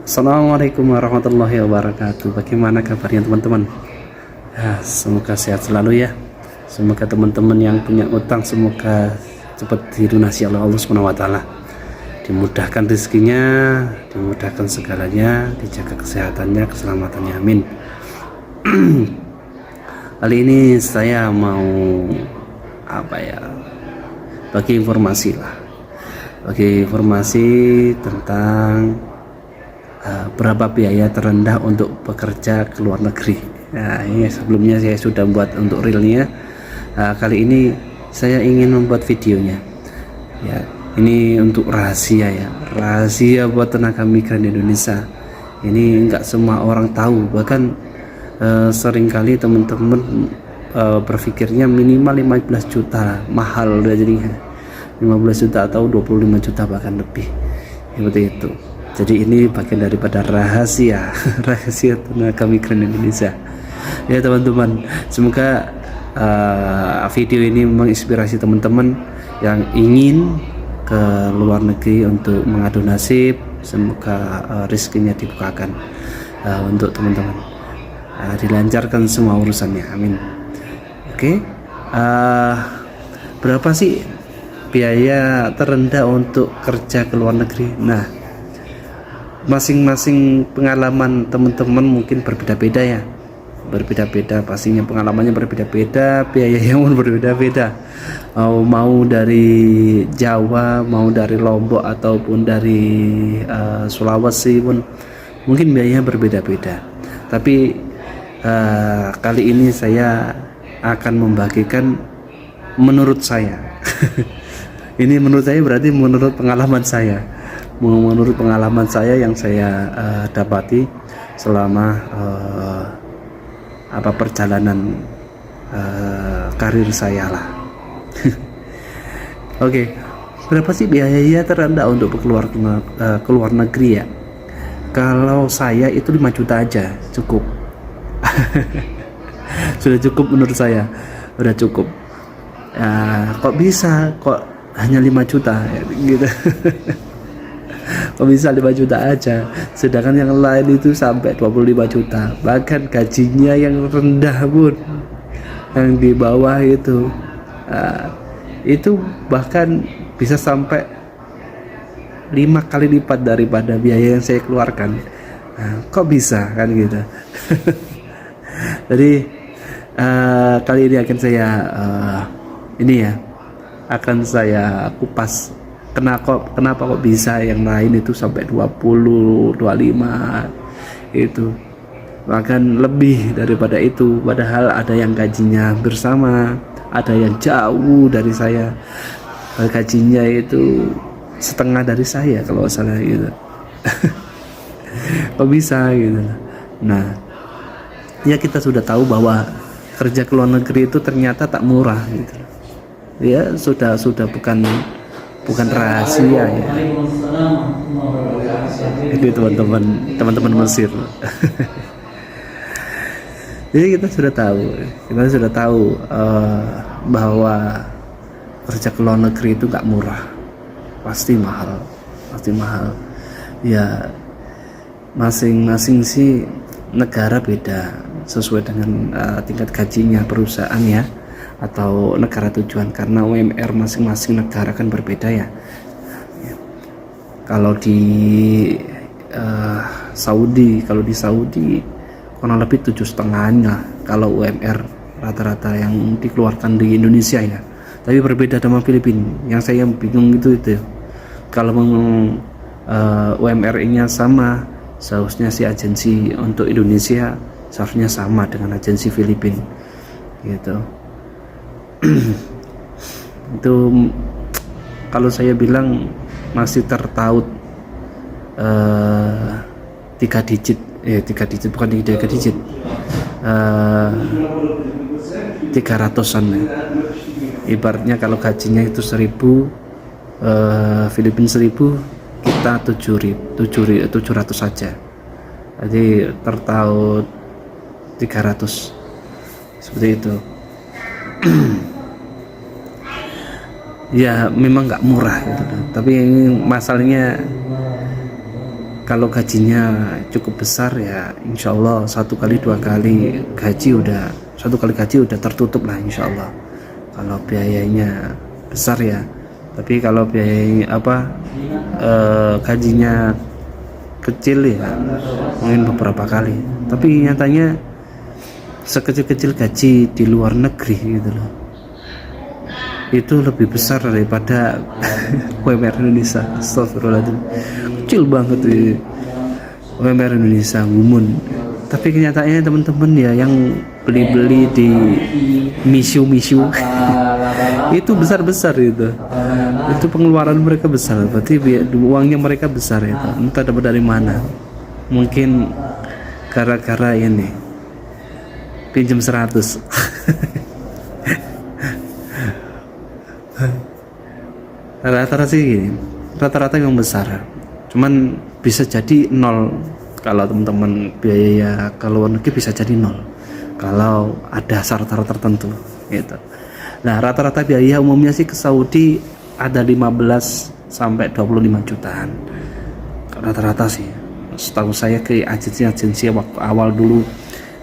Assalamualaikum warahmatullahi wabarakatuh. Bagaimana kabarnya teman-teman? Ya, semoga sehat selalu ya. Semoga teman-teman yang punya utang semoga cepat dilunasi oleh Allah Subhanahu wa taala. Dimudahkan rezekinya, dimudahkan segalanya, dijaga kesehatannya, keselamatannya. Amin. Kali ini saya mau bagi informasi lah. Bagi informasi tentang berapa biaya terendah untuk bekerja ke luar negeri. Nah, ini sebelumnya saya sudah buat untuk realnya. Kali ini saya ingin membuat videonya. Ya, ini untuk rahasia ya, rahasia buat tenaga migran Indonesia. Ini enggak semua orang tahu, bahkan seringkali teman-teman berpikirnya minimal 15 juta mahal udah jadinya 15 juta atau 25 juta bahkan lebih seperti itu. Jadi ini bagian daripada rahasia rahasia tenaga migran Indonesia ya teman-teman. Semoga video ini menginspirasi teman-teman yang ingin ke luar negeri untuk mengadu nasib. Semoga rezekinya dibukakan untuk teman-teman, dilancarkan semua urusannya, amin. Oke, berapa sih biaya terendah untuk kerja ke luar negeri? Nah, masing-masing pengalaman teman-teman mungkin berbeda-beda ya, berbeda-beda pastinya, pengalamannya berbeda-beda, biayanya pun berbeda-beda. Mau dari Jawa, mau dari Lombok ataupun dari Sulawesi pun mungkin biayanya berbeda-beda. Tapi kali ini saya akan membagikan menurut saya. Ini menurut saya berarti menurut pengalaman saya. Menurut pengalaman saya yang saya dapati selama perjalanan karir saya lah. Oke, berapa sih biaya terendah untuk keluar negeri ya? Kalau saya itu 5 juta aja cukup. Sudah cukup menurut saya, udah cukup. Kok bisa kok hanya 5 juta ya, gitu. Kok bisa 5 juta aja, sedangkan yang lain itu sampai 25 juta, bahkan gajinya yang rendah pun, yang di bawah itu bahkan bisa sampai 5 kali lipat daripada biaya yang saya keluarkan. Kok bisa kan gitu. Jadi kali ini akan saya akan saya kupas kenapa kok bisa yang lain itu sampai 20, 25 itu, bahkan lebih daripada itu, padahal ada yang gajinya bersama, ada yang jauh dari saya, gajinya itu setengah dari saya kalau salah gitu. Kok bisa gitu. Nah, ya kita sudah tahu bahwa kerja ke luar negeri itu ternyata tak murah gitu. Ya sudah bukan rahasia ya. Itu teman-teman Mesir. Jadi kita sudah tahu bahwa kerja ke luar negeri itu nggak murah, pasti mahal. Ya masing-masing sih negara beda sesuai dengan tingkat gajinya perusahaan ya, atau negara tujuan, karena UMR masing-masing negara kan berbeda ya. Kalau di Saudi kurang lebih 7,5 kalau UMR rata-rata yang dikeluarkan di Indonesia ya. Tapi berbeda sama Filipina. Yang saya bingung itu kalau UMR-nya sama, seharusnya si agensi untuk Indonesia seharusnya sama dengan agensi Filipina gitu. Itu kalau saya bilang masih tertaut 3 digit bukan 3 digit, 300-an ya. Ibaratnya kalau gajinya itu 1000, Filipina 1000, kita 700 saja, jadi tertaut 300 seperti itu. Ya memang nggak murah gitu kan. Tapi ini masalahnya kalau gajinya cukup besar ya insya Allah 1 kali 2 kali gaji udah 1 kali gaji udah tertutup lah insya Allah. Kalau biayanya besar ya, tapi kalau biaya gajinya kecil ya mungkin beberapa kali. Tapi nyatanya sekecil-kecil gaji di luar negeri gitu loh, itu lebih besar daripada UMR Indonesia. Astagfirullahaladzim, kecil banget tuh UMR Indonesia ngumun. Tapi kenyataannya teman-teman ya yang beli-beli di misiu itu besar-besar itu pengeluaran mereka besar, berarti uangnya mereka besar itu, entah dapat dari mana. Mungkin gara-gara ini pinjam 100. Rata-rata sih gini, rata-rata yang besar, cuman bisa jadi 0 kalau teman-teman biaya ke luar negeri, bisa jadi 0 kalau ada syarat-syarat tertentu gitu. Nah rata-rata biaya umumnya sih ke Saudi ada 15 sampai 25 jutaan rata-rata sih. Setahu saya ke agensi-agensi waktu awal dulu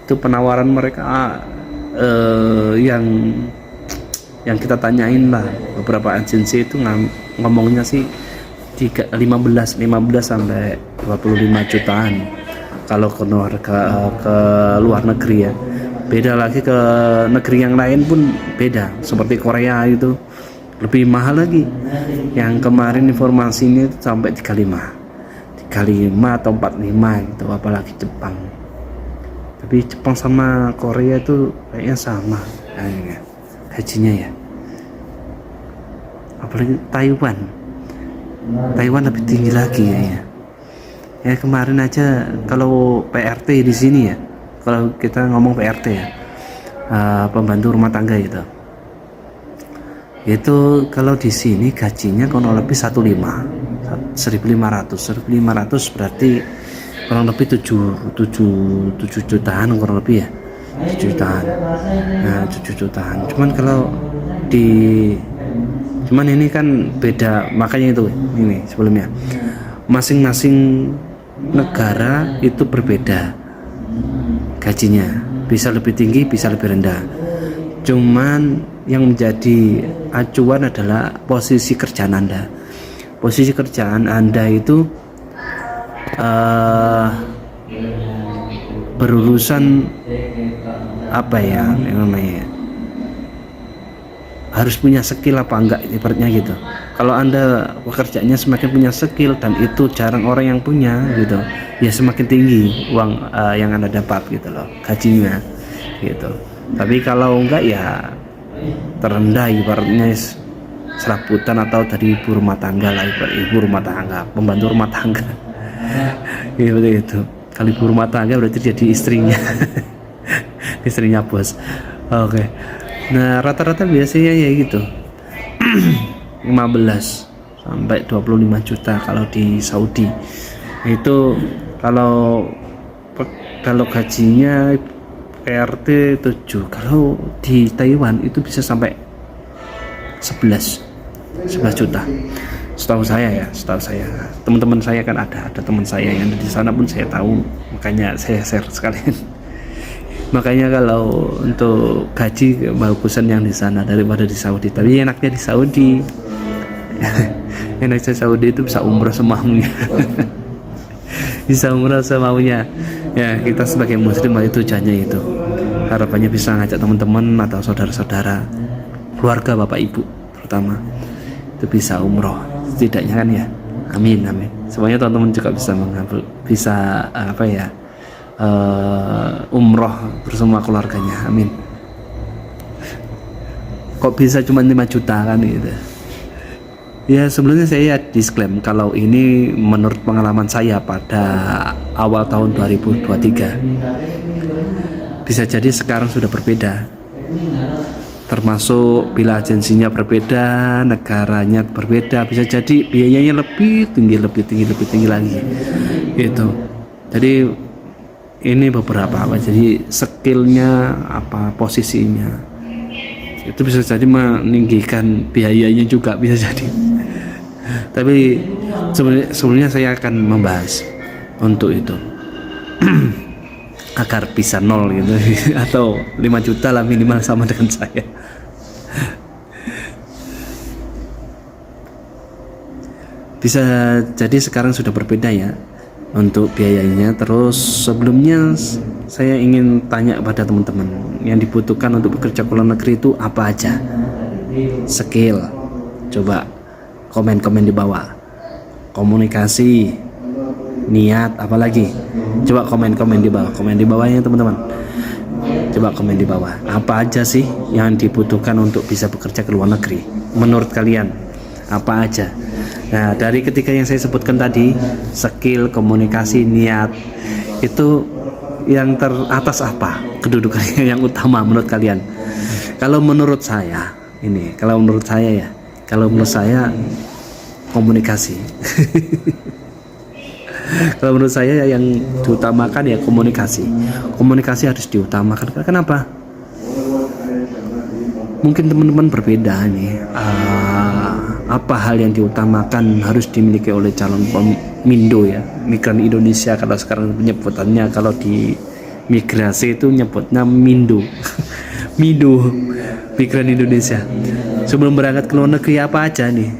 itu penawaran mereka yang kita tanyain lah, beberapa agensi itu ngomongnya sih 15 sampai 25 jutaan kalau ke luar negeri ya. Beda lagi ke negeri yang lain pun beda, seperti Korea itu lebih mahal lagi. Yang kemarin informasinya itu sampai 35 atau 45 gitu, apalagi Jepang. Tapi Jepang sama Korea itu kayaknya sama gajinya ya. Apalagi Taiwan lebih tinggi lagi ya. Kemarin aja kalau PRT di sini ya, kalau kita ngomong PRT ya, pembantu rumah tangga itu kalau di sini gajinya kurang lebih 1.500 berarti kurang lebih 7 jutaan kurang lebih ya, 7 jutaan. Nah 7 jutaan, cuman ini kan beda, makanya itu ini sebelumnya masing-masing negara itu berbeda gajinya, bisa lebih tinggi bisa lebih rendah. Cuman yang menjadi acuan adalah posisi kerjaan Anda. Posisi kerjaan Anda itu berurusan apa ya namanya, harus punya skill apa enggak ibaratnya gitu. Kalau Anda pekerjaannya semakin punya skill dan itu jarang orang yang punya gitu, ya semakin tinggi uang yang Anda dapat gitu loh, gajinya gitu. Tapi kalau enggak ya terendah, ibaratnya serabutan atau dari ibu rumah tangga lah, ibu rumah tangga, pembantu rumah tangga. Itu kalau ibu rumah tangga berarti jadi istrinya istrinya bos. Oke. Nah rata-rata biasanya ya gitu 15 sampai 25 juta kalau di Saudi. Itu kalau gajinya PRT 7, kalau di Taiwan itu bisa sampai 11 juta. Setahu saya. Teman-teman saya kan ada teman saya yang di sana pun saya tahu, makanya saya share sekalian. Makanya kalau untuk gaji bagusan yang di sana daripada di Saudi. Tapi enaknya di Saudi enaknya Saudi itu bisa umrah semaunya. Bisa umrah semaunya ya. Kita sebagai muslim itu tujuannya itu, harapannya bisa ngajak teman-teman atau saudara-saudara, keluarga, bapak ibu terutama, itu bisa umroh setidaknya kan ya. Amin. Semuanya teman-teman juga bisa mengambil, bisa umroh bersama keluarganya. Amin. Kok bisa cuma 5 juta kan gitu ya. Sebelumnya saya disclaim kalau ini menurut pengalaman saya pada awal tahun 2023. Bisa jadi sekarang sudah berbeda, termasuk bila agensinya berbeda, negaranya berbeda, bisa jadi biayanya lebih tinggi lagi gitu. Jadi ini beberapa jadi skillnya posisinya itu bisa jadi meninggikan biayanya juga, bisa jadi. Tapi sebelumnya saya akan membahas untuk itu agar bisa nol gitu atau 5 juta lah minimal sama dengan saya. Bisa jadi sekarang sudah berbeda ya untuk biayanya. Terus sebelumnya saya ingin tanya pada teman-teman, yang dibutuhkan untuk bekerja ke luar negeri itu apa aja? Skill, coba komen-komen di bawah. Komunikasi, niat, apalagi? Coba komen-komen di bawah. Komen di bawahnya teman-teman. Coba komen di bawah. Apa aja sih yang dibutuhkan untuk bisa bekerja ke luar negeri? Menurut kalian apa aja? Nah, dari ketiga yang saya sebutkan tadi, skill, komunikasi, niat, itu yang teratas apa? Kedudukannya yang utama menurut kalian? Kalau menurut saya komunikasi. Kalau menurut saya yang diutamakan ya komunikasi. Komunikasi harus diutamakan. Kenapa? Mungkin teman-teman berbeda nih. Apa hal yang diutamakan harus dimiliki oleh calon pemindo ya, migran Indonesia kalau sekarang penyebutannya, kalau di migrasi itu nyebutnya mindo. Mindo, migran Indonesia. Sebelum berangkat ke luar negeri apa aja nih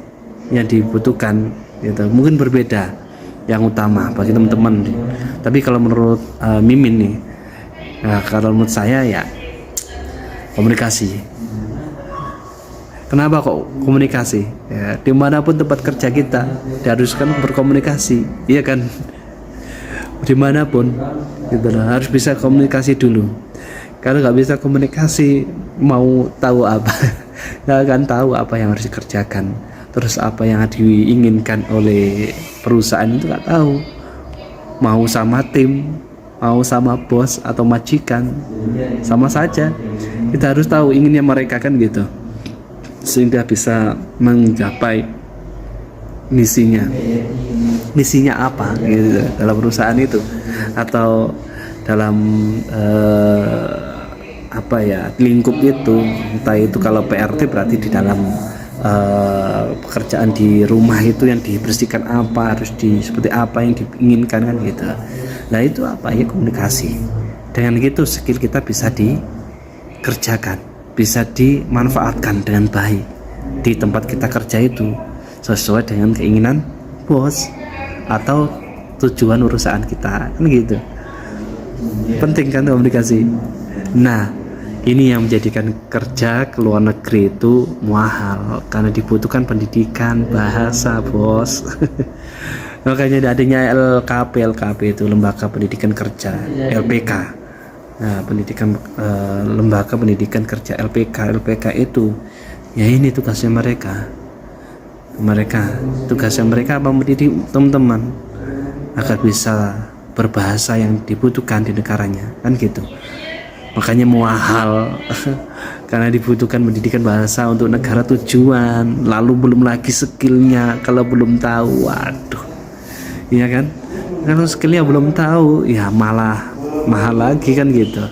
yang dibutuhkan gitu. Mungkin berbeda yang utama bagi teman-teman. Tapi kalau menurut Mimin nih, kalau menurut saya ya komunikasi. Kenapa kok komunikasi? Ya, dimanapun tempat kerja kita diharuskan berkomunikasi, iya kan? Dimanapun, gitu lah, harus bisa komunikasi dulu. Kalau nggak bisa komunikasi, mau tahu apa? Nggak akan tahu apa yang harus dikerjakan. Terus apa yang diinginkan oleh perusahaan itu nggak tahu. Mau sama tim, mau sama bos atau majikan, sama saja. Kita harus tahu inginnya mereka kan gitu, sehingga bisa mencapai misinya apa gitu dalam perusahaan itu, atau dalam lingkup itu. Entah itu kalau PRT berarti di dalam pekerjaan di rumah itu yang dibersihkan apa, harus seperti apa yang diinginkan kan gitu. Nah itu apa ya, komunikasi. Dengan gitu skill kita bisa dikerjakan, bisa dimanfaatkan dengan baik di tempat kita kerja itu sesuai dengan keinginan bos atau tujuan perusahaan kita kan gitu. Penting kan komunikasi. Nah ini yang menjadikan kerja ke luar negeri itu mahal, karena dibutuhkan pendidikan bahasa bos. Makanya adanya LKP itu Lembaga Pendidikan Kerja, LPK. Nah, lembaga pendidikan kerja LPK itu ya ini tugasnya mereka apa, mendidik teman-teman agar bisa berbahasa yang dibutuhkan di negaranya kan gitu. Makanya mahal karena dibutuhkan pendidikan bahasa untuk negara tujuan, lalu belum lagi skillnya kalau belum tahu, waduh, iya kan, kalau skillnya belum tahu ya malah mahal lagi kan gitu.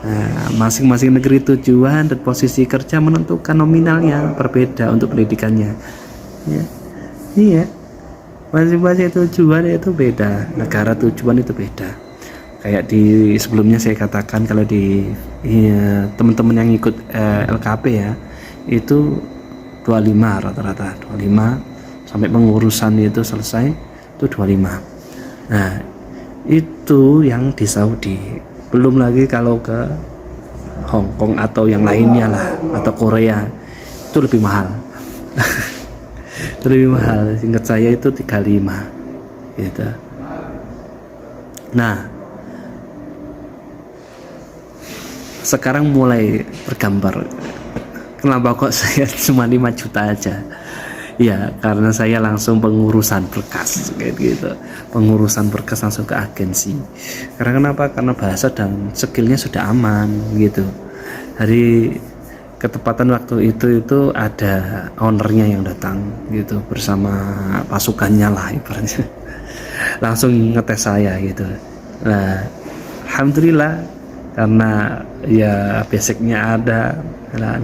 Nah, masing-masing negeri tujuan dan posisi kerja menentukan nominalnya berbeda untuk pendidikannya ya. Iya, masing-masing tujuan itu beda, negara tujuan itu beda. Kayak di sebelumnya saya katakan, kalau di teman-teman yang ikut LKP ya itu 25 rata-rata 25 sampai pengurusan itu selesai itu 25. Nah itu yang di Saudi, belum lagi kalau ke Hong Kong atau yang lainnya lah, atau Korea itu lebih mahal. Lebih mahal, singkat saya itu 35 gitu. Nah sekarang mulai bergambar kenapa kok saya cuma 5 juta aja. Ya karena saya langsung pengurusan berkas kayak gitu, pengurusan berkas langsung ke agensi. Karena kenapa? Karena bahasa dan skillnya sudah aman gitu. Hari ketepatan waktu itu ada ownernya yang datang gitu bersama pasukannya lah ibaratnya. Langsung ngetes saya gitu. Nah alhamdulillah karena ya basicnya ada,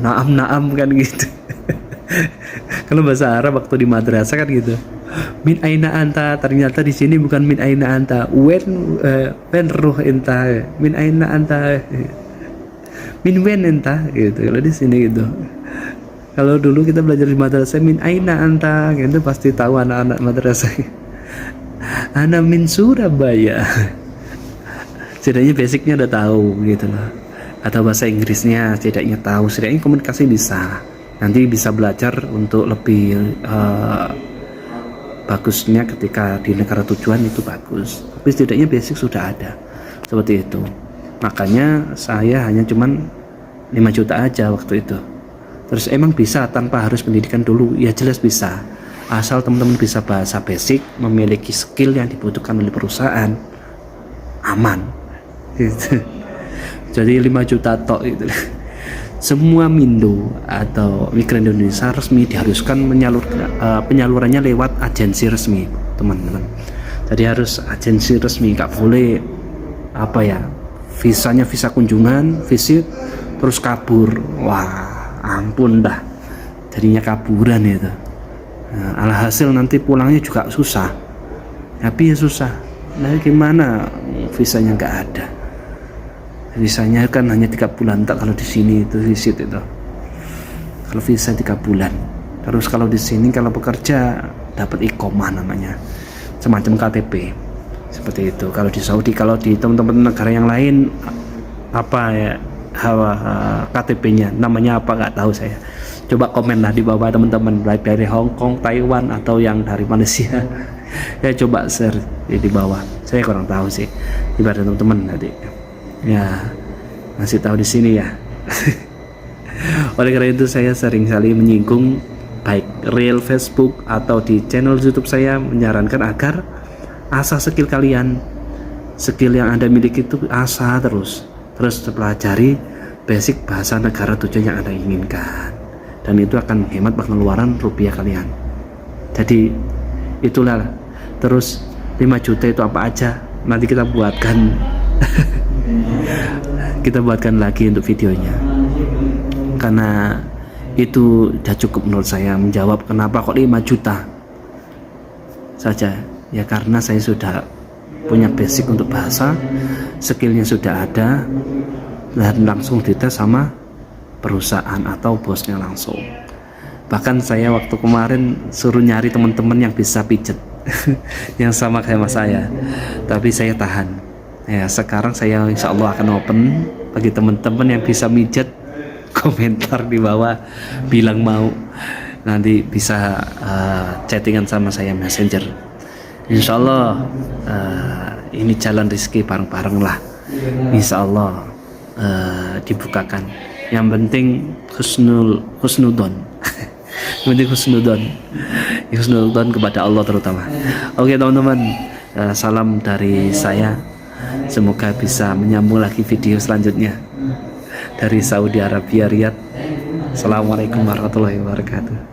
naam kan gitu. Kalau bahasa Arab waktu di madrasah kan gitu, Min aina anta, ternyata di sini bukan min aina anta, when ruh enta, min aina anta, min when enta gitu. Kalau di sini gitu. Kalau dulu kita belajar di madrasah min aina anta gitu, pasti tahu anak-anak madrasah. Ana min Surabaya. Setidaknya basicnya udah tahu gitu loh. Atau bahasa Inggrisnya setidaknya tahu, setidaknya komunikasi bisa. Nanti bisa belajar untuk lebih bagusnya ketika di negara tujuan itu bagus. Tapi setidaknya basic sudah ada. Seperti itu. Makanya saya hanya cuman 5 juta aja waktu itu. Terus emang bisa tanpa harus pendidikan dulu? Ya jelas bisa. Asal teman-teman bisa bahasa basic, memiliki skill yang dibutuhkan oleh perusahaan, aman. Gitu. Jadi 5 juta tok itu. Semua Mindo atau migran Indonesia resmi diharuskan penyalurannya lewat agensi resmi, teman-teman. Jadi harus agensi resmi, nggak boleh visanya visa kunjungan, visit terus kabur. Wah, ampun dah, jadinya kaburan itu. Nah, alhasil nanti pulangnya juga susah, tapi ya susah. Nah gimana visanya nggak ada? Visanya kan hanya 3 bulan, tak kalau di sini itu visit itu. Kalau visa 3 bulan. Terus kalau di sini kalau bekerja dapat iqomah namanya, semacam KTP seperti itu. Kalau di Saudi, kalau di teman-teman negara yang lain KTP-nya namanya apa nggak tahu saya. Coba komen lah di bawah teman-teman, baik dari Hong Kong, Taiwan atau yang dari Malaysia. Ya coba share di bawah. Saya kurang tahu sih. Ibarat teman-teman tadi. Ya masih tahu di sini ya. Oleh karena itu saya sering kali menyinggung baik real Facebook atau di channel YouTube saya, menyarankan agar asah skill kalian, skill yang Anda miliki itu asah terus pelajari basic bahasa negara tujuan yang Anda inginkan, dan itu akan menghemat pengeluaran rupiah kalian. Jadi itulah. Terus 5 juta itu apa aja, nanti kita buatkan lagi untuk videonya, karena itu udah cukup menurut saya menjawab kenapa kok 5 juta saja. Ya karena saya sudah punya basic untuk bahasa, skillnya sudah ada, dan langsung dites sama perusahaan atau bosnya langsung. Bahkan saya waktu kemarin suruh nyari teman-teman yang bisa pijet yang sama kayak mas saya, tapi saya tahan. Ya sekarang saya insya Allah akan open bagi teman-teman yang bisa mijet. Komentar di bawah bilang mau, nanti bisa chattingan sama saya messenger. Insya Allah ini jalan rezeki bareng-bareng lah. Insya Allah dibukakan. Yang penting husnudon. Yang penting husnudon kepada Allah terutama. Oke teman-teman, salam dari saya. Semoga bisa menyambung lagi video selanjutnya dari Saudi Arabia, Riyadh. Assalamualaikum warahmatullahi wabarakatuh.